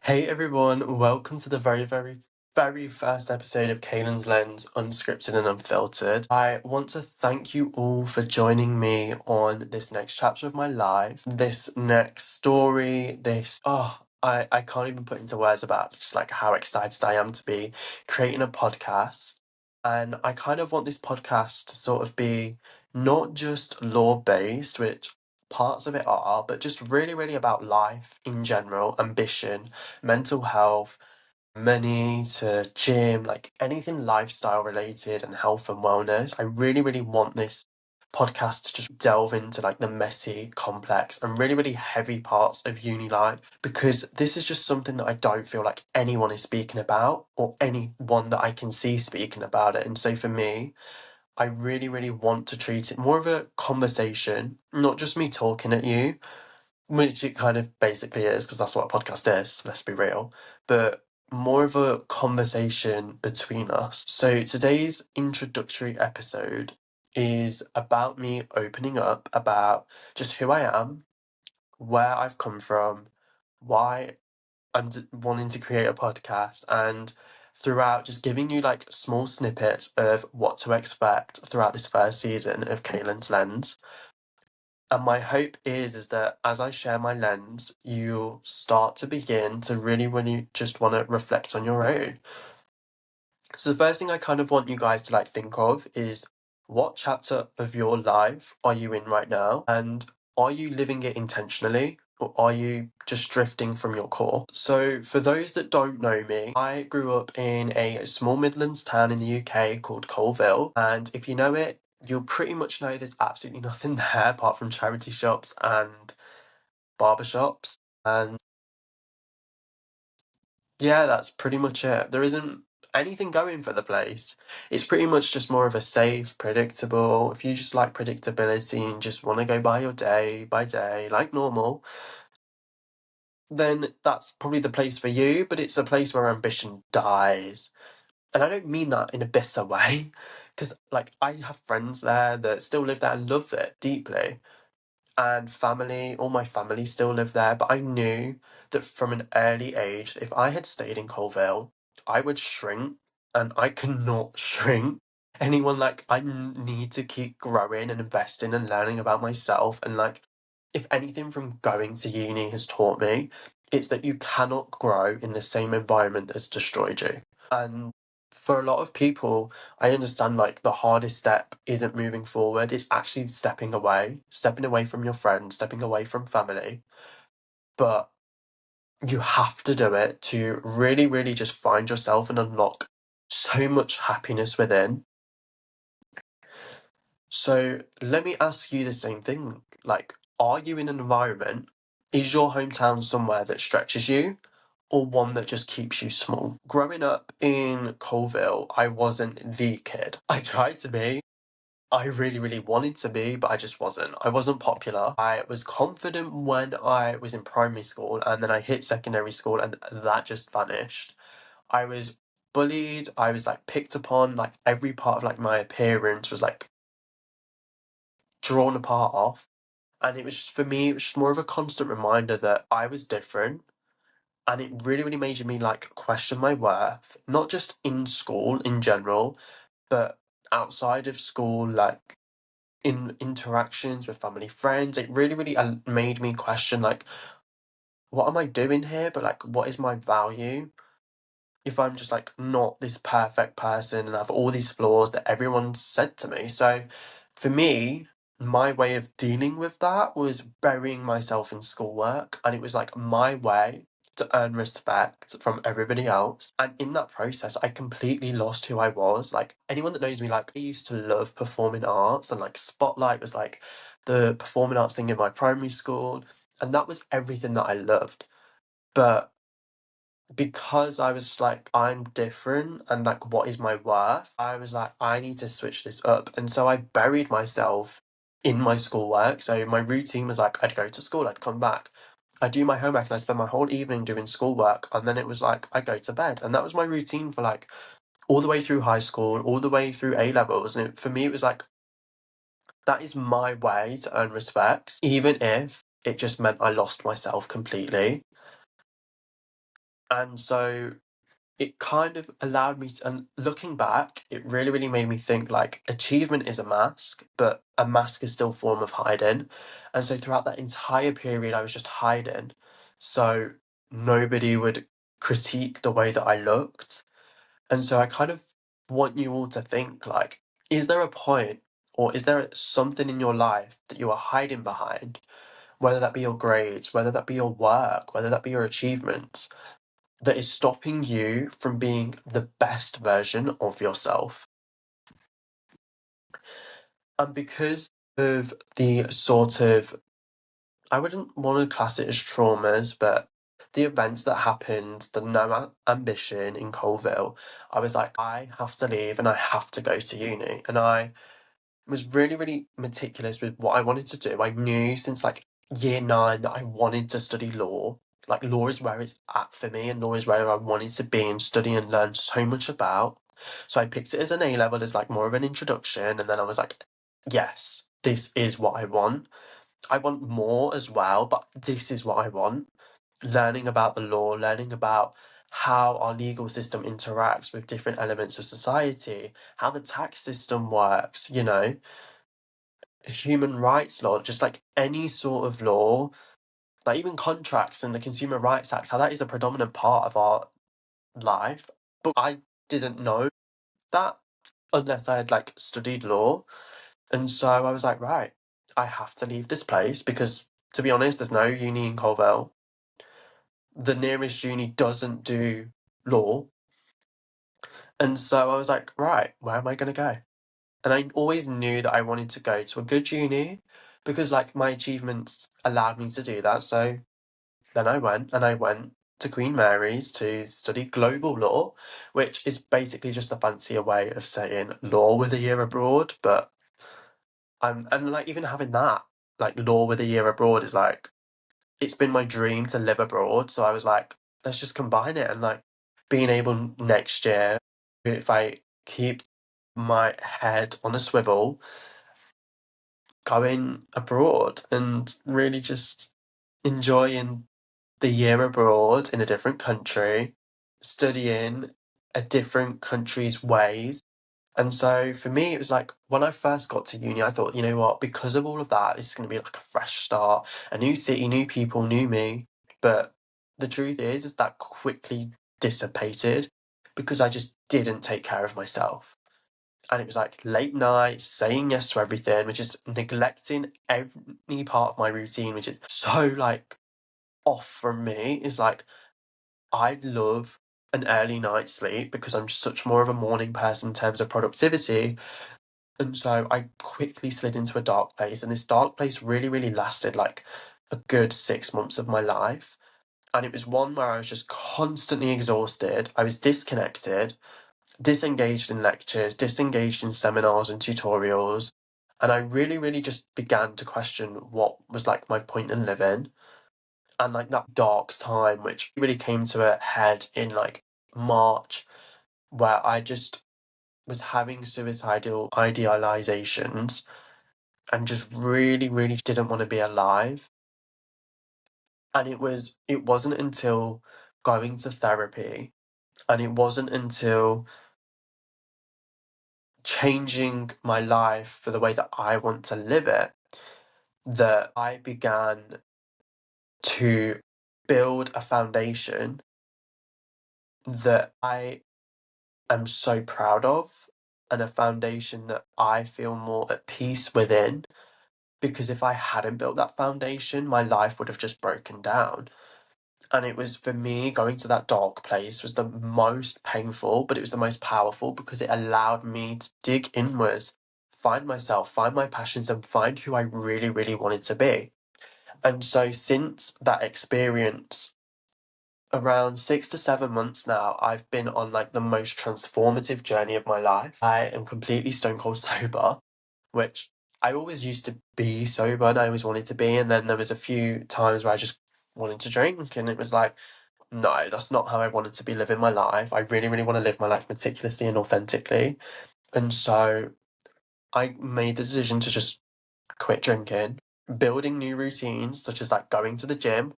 Hey everyone, welcome to the very first episode of Kalen's Lens, Unscripted and Unfiltered. I want to thank you all for joining me on this next chapter of my life, this next story, I can't even put into words about just like how excited I am to be creating a podcast. And I kind of want this podcast to sort of be not just law-based, which parts of it are, but just really about life in general, ambition, mental health, money to gym, like anything lifestyle related and health and wellness. I really want this podcast to just delve into like the messy, complex, and really heavy parts of uni life because this is just something that I don't feel like anyone is speaking about or anyone that I can see speaking about it. And so for me, I really want to treat it more of a conversation, not just me talking at you, which it kind of basically is, because that's what a podcast is, let's be real, but more of a conversation between us. So today's introductory episode is about me opening up about just who I am, where I've come from, why I'm wanting to create a podcast, and throughout just giving you like small snippets of what to expect throughout this first season of Kalen's Lens. And my hope is that as I share my lens, you'll start to begin to really, when you just want to reflect on your own. So the first thing I kind of want you guys to like think of is what chapter of your life are you in right now? And are you living it intentionally? Or are you just drifting from your core? So, for those that don't know me, I grew up in a small Midlands town in the UK called Coalville. And if you know it, you'll pretty much know there's absolutely nothing there apart from charity shops and barber shops. And yeah, that's pretty much it. There isn't anything going for the place. It's pretty much just more of a safe, predictable. If you just like predictability and just want to go by your day by day, like normal, then that's probably the place for you. But it's a place where ambition dies. And I don't mean that in a bitter way, because like I have friends there that still live there and love it deeply. And family, all my family still live there, but I knew that from an early age, if I had stayed in Coalville, I would shrink, and I cannot shrink. Anyone like need to keep growing and investing and learning about myself, and like if anything from going to uni has taught me, it's that you cannot grow in the same environment that's destroyed you. And for a lot of people, I understand like the hardest step isn't moving forward, it's actually stepping away from your friends, stepping away from family. But you have to do it to really just find yourself and unlock so much happiness within. So let me ask you the same thing. Like, are you in an environment? Is your hometown somewhere that stretches you or one that just keeps you small? Growing up in Coalville, I wasn't the kid. I tried to be. I really wanted to be, but I just wasn't. I wasn't popular. I was confident when I was in primary school, and then I hit secondary school, and that just vanished. I was bullied. I was like picked upon. Like every part of like my appearance was like drawn apart off. And it was just, for me, it was just more of a constant reminder that I was different. And it really made me like question my worth, not just in school in general, but outside of school, like in interactions with family, friends. It really made me question like, what am I doing here? But like, what is my value? If I'm just like not this perfect person and I have all these flaws that everyone said to me. So for me, my way of dealing with that was burying myself in schoolwork, and it was like my way to earn respect from everybody else. And in that process, I completely lost who I was. Like anyone that knows me, like I used to love performing arts, and like Spotlight was like the performing arts thing in my primary school, and that was everything that I loved. But because I was like, I'm different and like, what is my worth? I was like, I need to switch this up. And so I buried myself in my schoolwork. So my routine was like, I'd go to school, I'd come back, I'd do my homework, and I'd spend my whole evening doing schoolwork. And then it was like, I go to bed. And that was my routine for like all the way through high school, all the way through A levels. And for me, it was like, that is my way to earn respect, even if it just meant I lost myself completely. And so it kind of allowed me to, and looking back, it really, really made me think like achievement is a mask, but a mask is still a form of hiding. And so throughout that entire period, I was just hiding. So nobody would critique the way that I looked. And so I kind of want you all to think like, is there a point or is there something in your life that you are hiding behind, whether that be your grades, whether that be your work, whether that be your achievements, that is stopping you from being the best version of yourself? And because of the sort of, I wouldn't want to class it as traumas, but the events that happened, the ambition in Coalville, I was like, I have to leave and I have to go to uni. And I was really, really meticulous with what I wanted to do. I knew since like year nine that I wanted to study law. Like, law is where it's at for me, and law is where I wanted to be and study and learn so much about. So I picked it as an A level, as like more of an introduction, and then I was like, yes, this is what I want. I want more as well, but this is what I want. Learning about the law, learning about how our legal system interacts with different elements of society, how the tax system works, human rights law, just like any sort of law, like even contracts and the Consumer Rights Act, how that is a predominant part of our life. But I didn't know that unless I had like studied law. And so I was like, right, I have to leave this place because, to be honest, there's no uni in Coalville. The nearest uni doesn't do law. And so I was like, right, where am I going to go? And I always knew that I wanted to go to a good uni because like my achievements allowed me to do that. So then I went to Queen Mary's to study global law, which is basically just a fancier way of saying law with a year abroad. But and like even having that, like law with a year abroad is like, it's been my dream to live abroad. So I was like, let's just combine it and like being able next year, if I keep my head on a swivel, going abroad and really just enjoying the year abroad in a different country, studying a different country's ways. And so for me, it was like when I first got to uni, I thought, you know what, because of all of that, it's going to be like a fresh start, a new city, new people, new me. But the truth is that quickly dissipated because I just didn't take care of myself. And it was like late nights, saying yes to everything, which is neglecting any part of my routine, which is so like off from me. Is like, I love an early night's sleep because I'm such more of a morning person in terms of productivity. And so I quickly slid into a dark place, and this dark place really, really lasted like a good 6 months of my life. And it was one where I was just constantly exhausted. I was disconnected, disengaged in lectures, disengaged in seminars and tutorials. And I really, really just began to question what was like my point in living. And like that dark time, which really came to a head in like March, where I just was having suicidal idealizations and just really, really didn't want to be alive. And it wasn't until going to therapy, and it wasn't until changing my life for the way that I want to live it that I began to build a foundation that I am so proud of, and a foundation that I feel more at peace within. Because if I hadn't built that foundation, my life would have just broken down. And it was, for me, going to that dark place was the most painful, but it was the most powerful because it allowed me to dig inwards, find myself, find my passions, and find who I really, really wanted to be. And so, since that experience, around 6 to 7 months now, I've been on like the most transformative journey of my life. I am completely stone cold sober, which I always used to be sober and I always wanted to be. And then there was a few times where I just wanted to drink, and it was like, no, that's not how I wanted to be living my life. I really, really want to live my life meticulously and authentically. And so I made the decision to just quit drinking, building new routines, such as like going to the gym,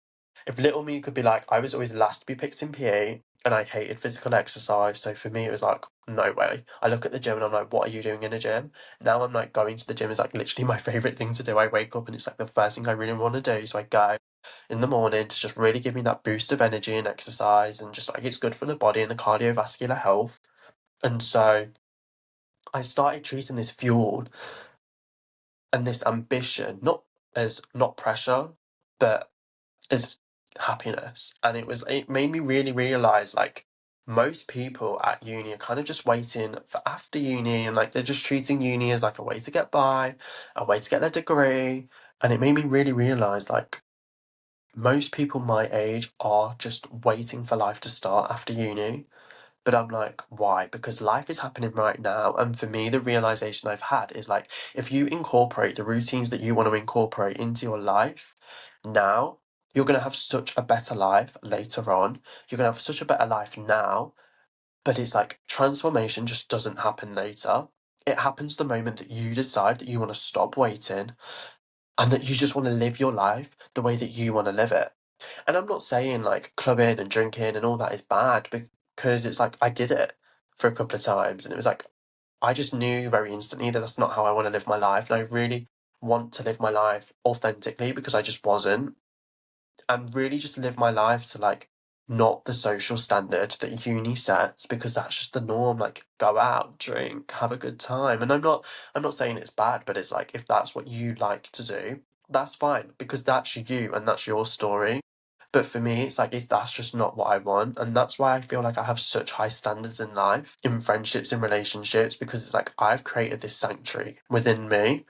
if little me could be like, I was always last to be picked in PE and I hated physical exercise. So for me, it was like, no way. I look at the gym and I'm like, what are you doing in a gym? Now I'm like, going to the gym is like literally my favorite thing to do. I wake up and it's like the first thing I really want to do. So I go in the morning to just really give me that boost of energy and exercise, and just like it's good for the body and the cardiovascular health. And so I started treating this fuel and this ambition not pressure, but as happiness. And it made me really realize like most people at uni are kind of just waiting for after uni, and like they're just treating uni as like a way to get by, a way to get their degree. And it made me really realize like most people my age are just waiting for life to start after uni. But I'm like, why? Because life is happening right now. And for me, the realization I've had is like, if you incorporate the routines that you want to incorporate into your life now, you're going to have such a better life later on. You're going to have such a better life now. But it's like transformation just doesn't happen later. It happens the moment that you decide that you want to stop waiting and that you just want to live your life the way that you want to live it. And I'm not saying like clubbing and drinking and all that is bad, because it's like I did it for a couple of times and it was like I just knew very instantly that that's not how I want to live my life. And I really want to live my life authentically because I just wasn't. And really just live my life to like not the social standard that uni sets, because that's just the norm. Like go out, drink, have a good time. And I'm not saying it's bad, but it's like if that's what you like to do, that's fine because that's you and that's your story. But for me, it's like that's just not what I want, and that's why I feel like I have such high standards in life, in friendships, in relationships, because it's like I've created this sanctuary within me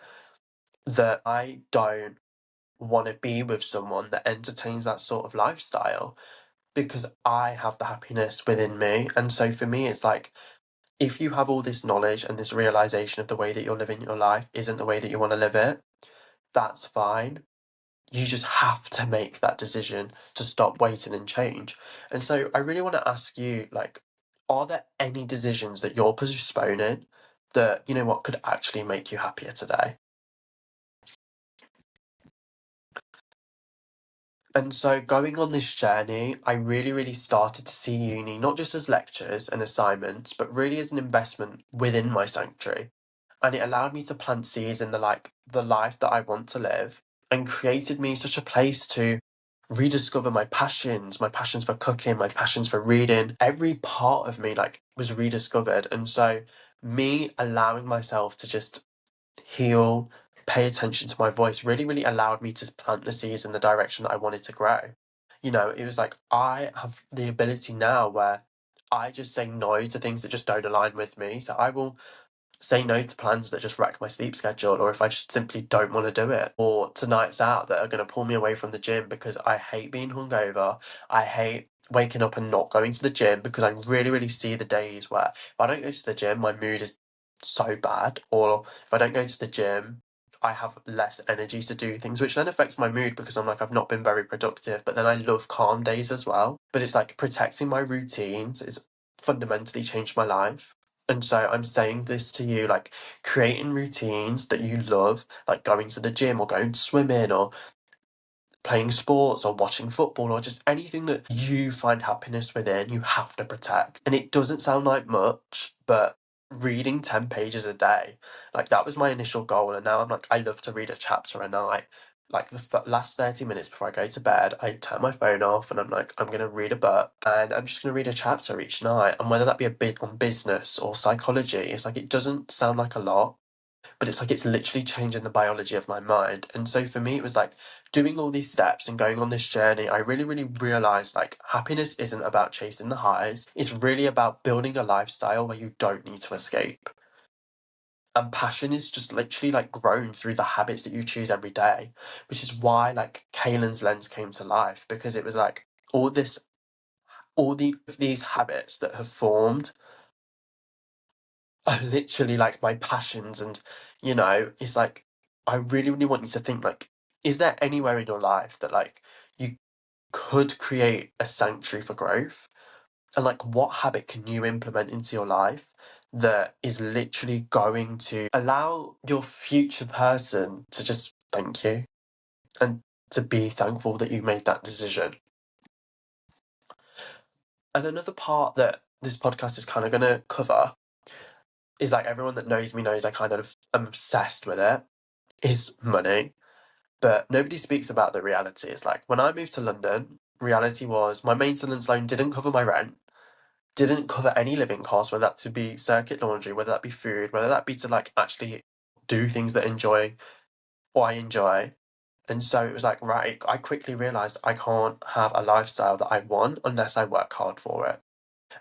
that I don't want to be with someone that entertains that sort of lifestyle, because I have the happiness within me. And so for me, it's like if you have all this knowledge and this realization of the way that you're living your life isn't the way that you want to live it, that's fine. You just have to make that decision to stop waiting and change. And so I really want to ask you, like, are there any decisions that you're postponing that, you know what, could actually make you happier today? And so going on this journey, I really, really started to see uni not just as lectures and assignments, but really as an investment within my sanctuary. And it allowed me to plant seeds in the life that I want to live, and created me such a place to rediscover my passions for cooking, my passions for reading. Every part of me like was rediscovered. And so me allowing myself to just heal, pay attention to my voice really, really allowed me to plant the seeds in the direction that I wanted to grow. You know, it was like I have the ability now where I just say no to things that just don't align with me. So I will say no to plans that just wreck my sleep schedule, or if I just simply don't want to do it, or to nights out that are going to pull me away from the gym because I hate being hungover. I hate waking up and not going to the gym, because I really, really see the days where if I don't go to the gym, my mood is so bad, or if I don't go to the gym, I have less energy to do things, which then affects my mood because I'm like, I've not been very productive. But then I love calm days as well. But it's like protecting my routines is fundamentally changed my life. And so I'm saying this to you, like creating routines that you love, like going to the gym or going swimming or playing sports or watching football or just anything that you find happiness within, you have to protect. And it doesn't sound like much, but reading 10 pages a day, like that was my initial goal. And now I'm like, I love to read a chapter a night. Like the last 30 minutes before I go to bed, I turn my phone off and I'm like, I'm going to read a book and I'm just going to read a chapter each night. And whether that be a bit on business or psychology, it's like, it doesn't sound like a lot, but it's like it's literally changing the biology of my mind. And so for me, it was like doing all these steps and going on this journey. I really, really realized like happiness isn't about chasing the highs, it's really about building a lifestyle where you don't need to escape. And passion is just literally like grown through the habits that you choose every day, which is why like Kalen's lens came to life, because it was like all these habits that have formed are literally like my passions. And it's like I really, really want you to think like, is there anywhere in your life that like you could create a sanctuary for growth? And like what habit can you implement into your life that is literally going to allow your future person to just thank you and to be thankful that you made that decision? And another part that this podcast is kind of going to cover is like everyone that knows me knows I kind of am obsessed with it, is money. But nobody speaks about the reality. It's like when I moved to London, reality was my maintenance loan didn't cover my rent, didn't cover any living costs, whether that to be circuit laundry, whether that be food, whether that be to like actually do things that I enjoy. And so it was like, right, I quickly realized I can't have a lifestyle that I want unless I work hard for it.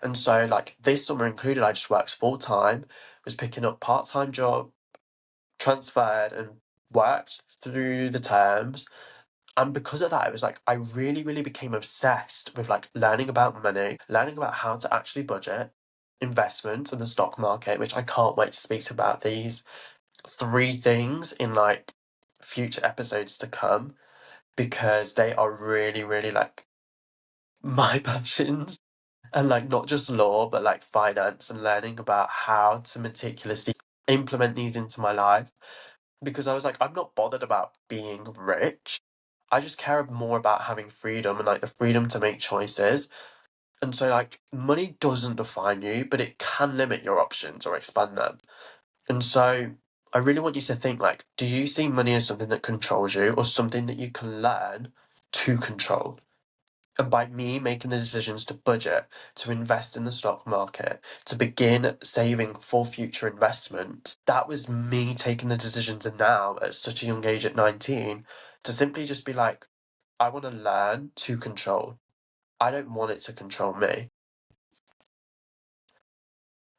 And so like this summer included, I just worked full time, was picking up part-time job, transferred and worked through the terms. And because of that, it was like I really, really became obsessed with like learning about money, learning about how to actually budget, investments in the stock market, which I can't wait to speak about these three things in like future episodes to come because they are really, really like my passions. And like not just law, but like finance and learning about how to meticulously implement these into my life. Because I was like, I'm not bothered about being rich. I just care more about having freedom and like the freedom to make choices. And so like money doesn't define you, but it can limit your options or expand them. And so I really want you to think like, do you see money as something that controls you or something that you can learn to control? And by me making the decisions to budget, to invest in the stock market, to begin saving for future investments, that was me taking the decisions now at such a young age at 19 to simply just be like, I want to learn to control. I don't want it to control me.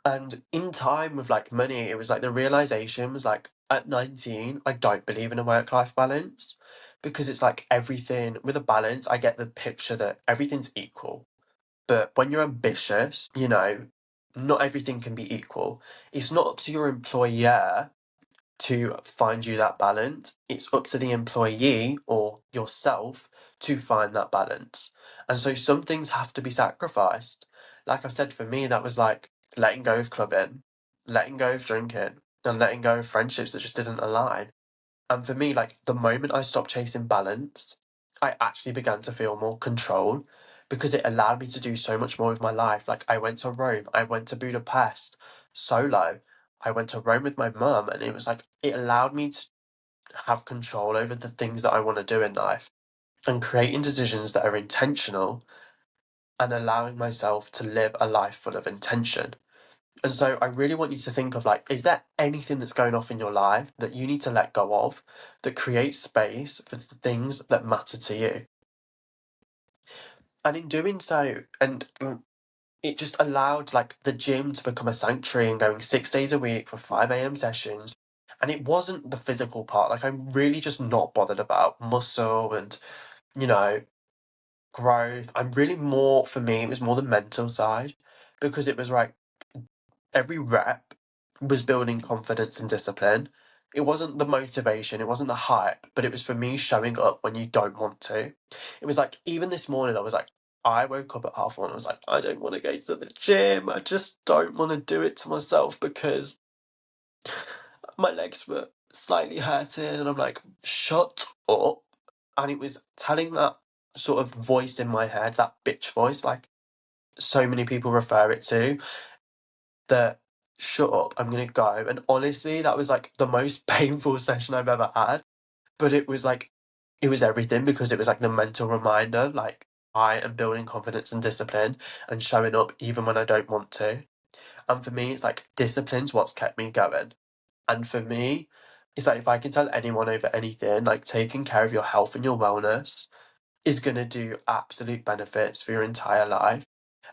And in time with like money, it was like the realization was like at 19, I don't believe in a work-life balance because it's like everything with a balance, I get the picture that everything's equal. But when you're ambitious, you know, not everything can be equal. It's not up to your employer to find you that balance. It's up to the employee or yourself to find that balance. And so some things have to be sacrificed. Like I said, for me, that was like letting go of clubbing, letting go of drinking, and letting go of friendships that just didn't align. And for me, like the moment I stopped chasing balance, I actually began to feel more control because it allowed me to do so much more with my life. Like I went to Rome, I went to Budapest solo, I went to Rome with my mum, and it was like it allowed me to have control over the things that I want to do in life and creating decisions that are intentional and allowing myself to live a life full of intention. And so I really want you to think of like, is there anything that's going off in your life that you need to let go of that creates space for the things that matter to you? And in doing so, it just allowed like the gym to become a sanctuary and going 6 days a week for 5 a.m. sessions. And it wasn't the physical part. Like I'm really just not bothered about muscle and, you know, growth. I'm really more, for me, it was more the mental side because it was like every rep was building confidence and discipline. It wasn't the motivation, it wasn't the hype, but it was for me showing up when you don't want to. It was like, even this morning, I was like, I woke up at 1:30. I was like, I don't want to go to the gym. I just don't want to do it to myself because my legs were slightly hurting. And I'm like, shut up. And it was telling that sort of voice in my head, that bitch voice, like so many people refer it to, that shut up, I'm gonna go. And honestly, that was like the most painful session I've ever had. But it was like, it was everything because it was like the mental reminder, like I am building confidence and discipline and showing up even when I don't want to. And for me, it's like discipline's what's kept me going. And for me, it's like if I can tell anyone over anything, like taking care of your health and your wellness is going to do absolute benefits for your entire life.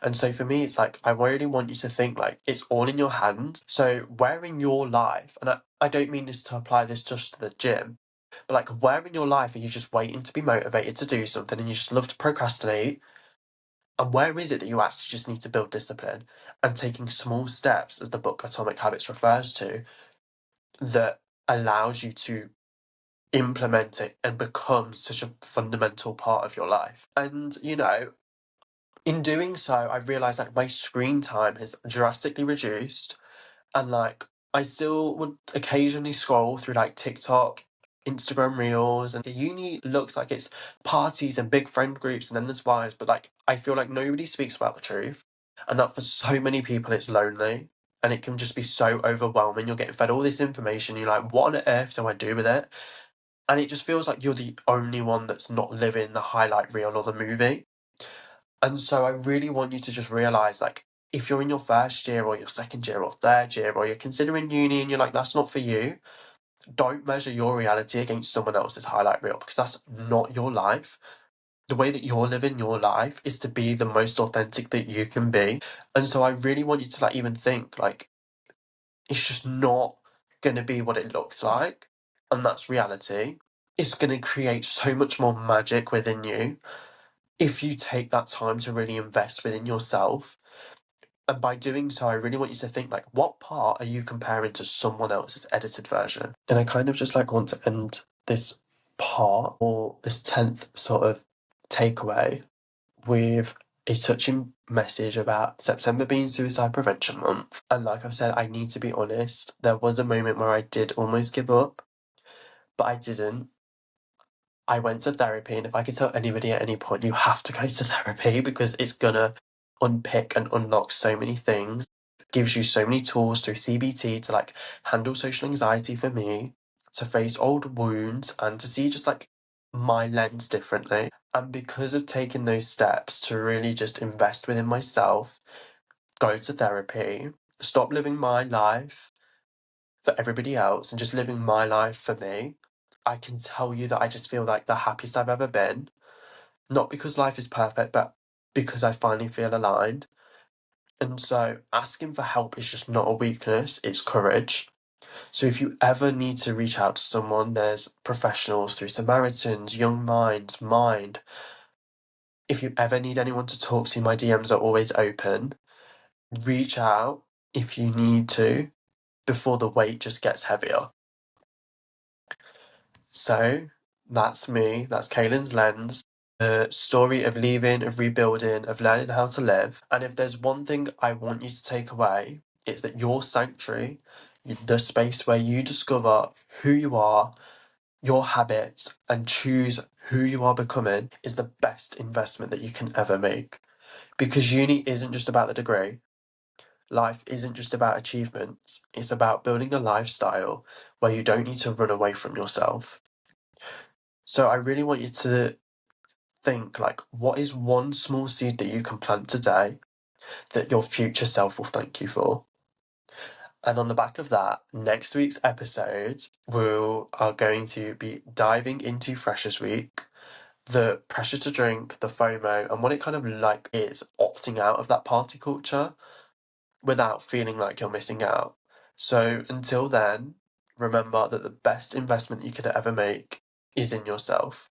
And so for me, it's like, I really want you to think like it's all in your hands. So where in your life, and I don't mean this to apply this just to the gym, but like where in your life are you just waiting to be motivated to do something and you just love to procrastinate? And where is it that you actually just need to build discipline and taking small steps, as the book Atomic Habits refers to, that allows you to implement it and become such a fundamental part of your life? And, you know, in doing so, I've realized that my screen time has drastically reduced, and like I still would occasionally scroll through like TikTok Instagram reels, and uni looks like it's parties and big friend groups and then there's vibes, but like I feel like nobody speaks about the truth. And that for so many people it's lonely and it can just be so overwhelming. You're getting fed all this information, you're like, what on earth do I do with it? And it just feels like you're the only one that's not living the highlight reel or the movie. And so I really want you to just realise, like, if you're in your first year or your second year or third year or you're considering uni and you're like, that's not for you, don't measure your reality against someone else's highlight reel because that's not your life. The way that you're living your life is to be the most authentic that you can be. And so I really want you to like even think like it's just not going to be what it looks like. And that's reality. It's going to create so much more magic within you if you take that time to really invest within yourself. And by doing so, I really want you to think like, what part are you comparing to someone else's edited version? And I kind of just like want to end this part or this 10th sort of takeaway with a touching message about September being Suicide Prevention Month. And like I've said, I need to be honest, there was a moment where I did almost give up, but I didn't. I went to therapy, and if I could tell anybody at any point, you have to go to therapy because it's gonna unpick and unlock so many things. It gives you so many tools through CBT to like handle social anxiety for me, to face old wounds, and to see just like my lens differently. And because of taking those steps to really just invest within myself, go to therapy, stop living my life for everybody else and just living my life for me, I can tell you that I just feel like the happiest I've ever been. Not because life is perfect, but because I finally feel aligned. And so asking for help is just not a weakness, it's courage. So if you ever need to reach out to someone, there's professionals through Samaritans, Young Minds, Mind. If you ever need anyone to talk to, my DMs are always open. Reach out if you need to before the weight just gets heavier. So that's me, that's Kalen's lens. The story of leaving, of rebuilding, of learning how to live. And if there's one thing I want you to take away, it's that your sanctuary, the space where you discover who you are, your habits, and choose who you are becoming, is the best investment that you can ever make. Because uni isn't just about the degree. Life isn't just about achievements. It's about building a lifestyle where you don't need to run away from yourself. So I really want you to think like, what is one small seed that you can plant today that your future self will thank you for? And on the back of that, next week's episode, we are going to be diving into Freshers Week, the pressure to drink, the FOMO, and what it kind of like is opting out of that party culture without feeling like you're missing out. So until then, remember that the best investment you could ever make is in yourself.